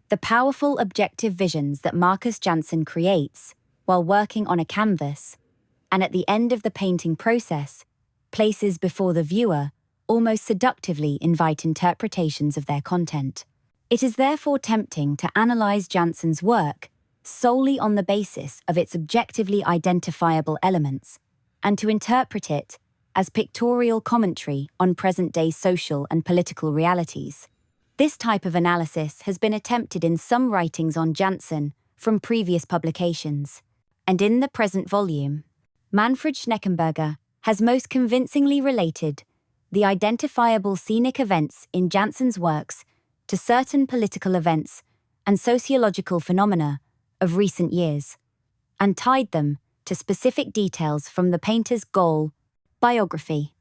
The powerful objective visions that Marcus Jansen creates while working on a canvas, and at the end of the painting process, places before the viewer almost seductively invite interpretations of their content. It is therefore tempting to analyze Jansen's work solely on the basis of its objectively identifiable elements, and to interpret it as pictorial commentary on present-day social and political realities. This type of analysis has been attempted in some writings on Jansen from previous publications, and in the present volume, Manfred Schneckenberger has most convincingly related the identifiable scenic events in Jansen's works to certain political events and sociological phenomena of recent years, and tied them to specific details from the painter's goal, biography.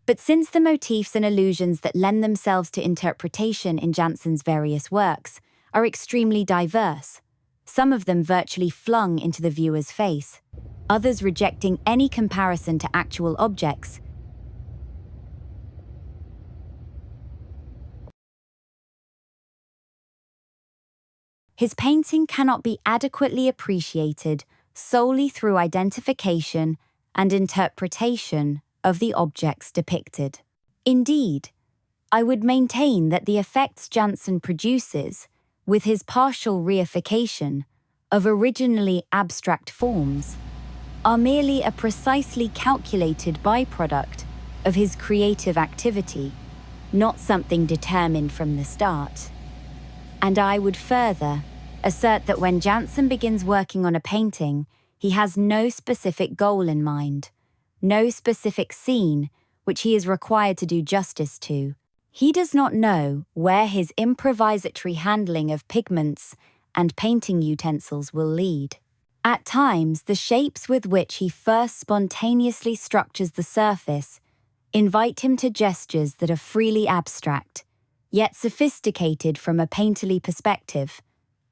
But since the motifs and illusions that lend themselves to interpretation in Jansen's various works are extremely diverse, some of them virtually flung into the viewer's face, others rejecting any comparison to actual objects, his painting cannot be adequately appreciated solely through identification and interpretation of the objects depicted. Indeed, I would maintain that the effects Jansen produces, with his partial reification of originally abstract forms, are merely a precisely calculated byproduct of his creative activity, not something determined from the start. And I would further assert that when Jansen begins working on a painting, he has no specific goal in mind, no specific scene which he is required to do justice to. He does not know where his improvisatory handling of pigments and painting utensils will lead. At times, the shapes with which he first spontaneously structures the surface invite him to gestures that are freely abstract, yet sophisticated from a painterly perspective.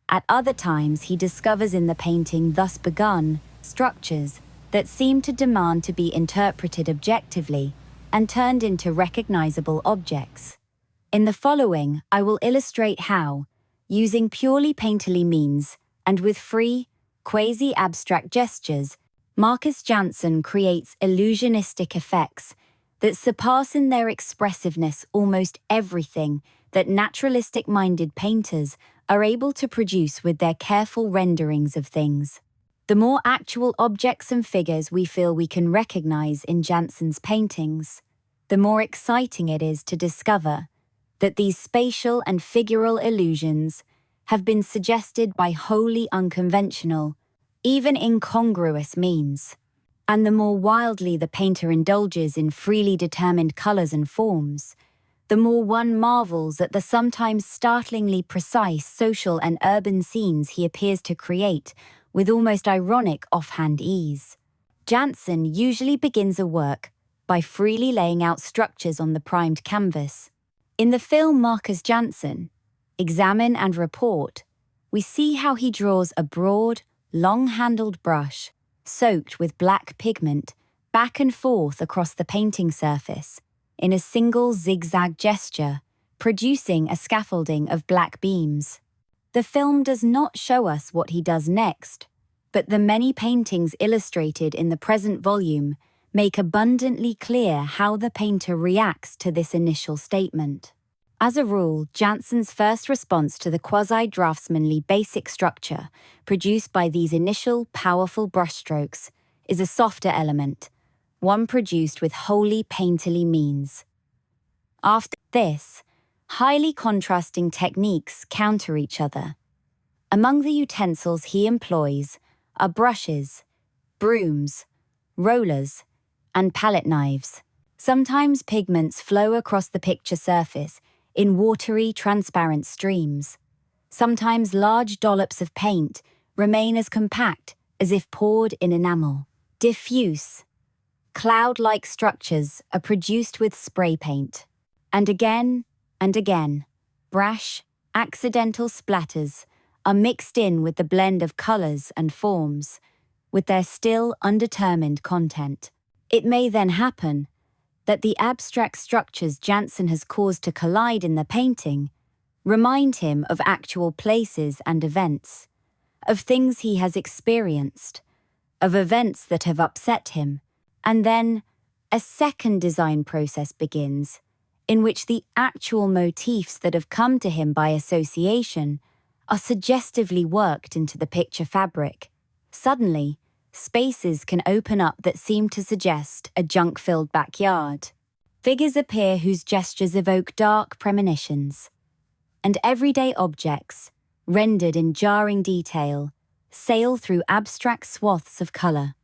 At other times, he discovers in the painting thus begun structures that seem to demand to be interpreted objectively and turned into recognizable objects. In the following, I will illustrate how, using purely painterly means and with free, quasi-abstract gestures, Marcus Jansen creates illusionistic effects that surpass in their expressiveness almost everything that naturalistic-minded painters are able to produce with their careful renderings of things. The more actual objects and figures we feel we can recognize in Jansen's paintings, the more exciting it is to discover that these spatial and figural illusions have been suggested by wholly unconventional, even incongruous means. And the more wildly the painter indulges in freely determined colors and forms, the more one marvels at the sometimes startlingly precise social and urban scenes he appears to create with almost ironic offhand ease. Jansen usually begins a work by freely laying out structures on the primed canvas. In the film Marcus Jansen, Examine and Report, we see how he draws a broad, long-handled brush, soaked with black pigment, back and forth across the painting surface, in a single zigzag gesture, producing a scaffolding of black beams. The film does not show us what he does next, but the many paintings illustrated in the present volume make abundantly clear how the painter reacts to this initial statement. As a rule, Jansen's first response to the quasi-draftsmanly basic structure produced by these initial powerful brushstrokes is a softer element, one produced with wholly painterly means. After this, highly contrasting techniques counter each other. Among the utensils he employs are brushes, brooms, rollers, and palette knives. Sometimes pigments flow across the picture surface in watery, transparent streams. Sometimes large dollops of paint remain as compact as if poured in enamel. Diffuse, cloud-like structures are produced with spray paint. And again, brash, accidental splatters are mixed in with the blend of colors and forms, with their still undetermined content. It may then happen that the abstract structures Jansen has caused to collide in the painting remind him of actual places and events, of things he has experienced, of events that have upset him, and then a second design process begins, in which the actual motifs that have come to him by association are suggestively worked into the picture fabric. Suddenly, spaces can open up that seem to suggest a junk-filled backyard. Figures appear whose gestures evoke dark premonitions, and everyday objects, rendered in jarring detail, sail through abstract swaths of color.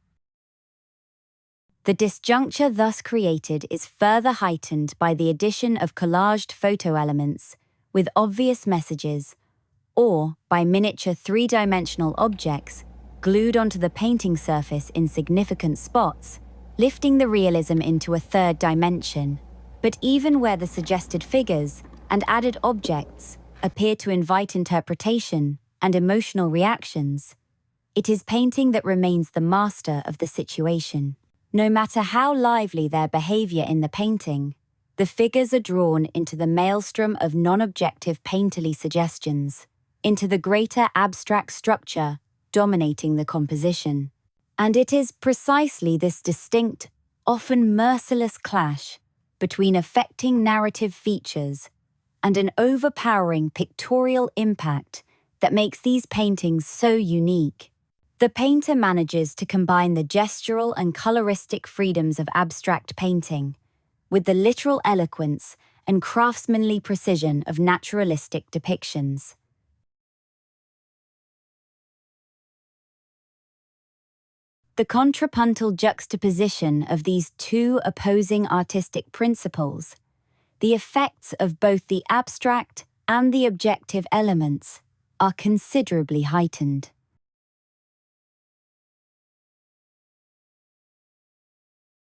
The disjuncture thus created is further heightened by the addition of collaged photo elements with obvious messages, or by miniature three-dimensional objects glued onto the painting surface in significant spots, lifting the realism into a third dimension. But even where the suggested figures and added objects appear to invite interpretation and emotional reactions, it is painting that remains the master of the situation. No matter how lively their behavior in the painting, the figures are drawn into the maelstrom of non-objective painterly suggestions, into the greater abstract structure dominating the composition. And it is precisely this distinct, often merciless clash between affecting narrative features and an overpowering pictorial impact that makes these paintings so unique. The painter manages to combine the gestural and coloristic freedoms of abstract painting with the literal eloquence and craftsmanly precision of naturalistic depictions. The contrapuntal juxtaposition of these two opposing artistic principles, the effects of both the abstract and the objective elements, are considerably heightened.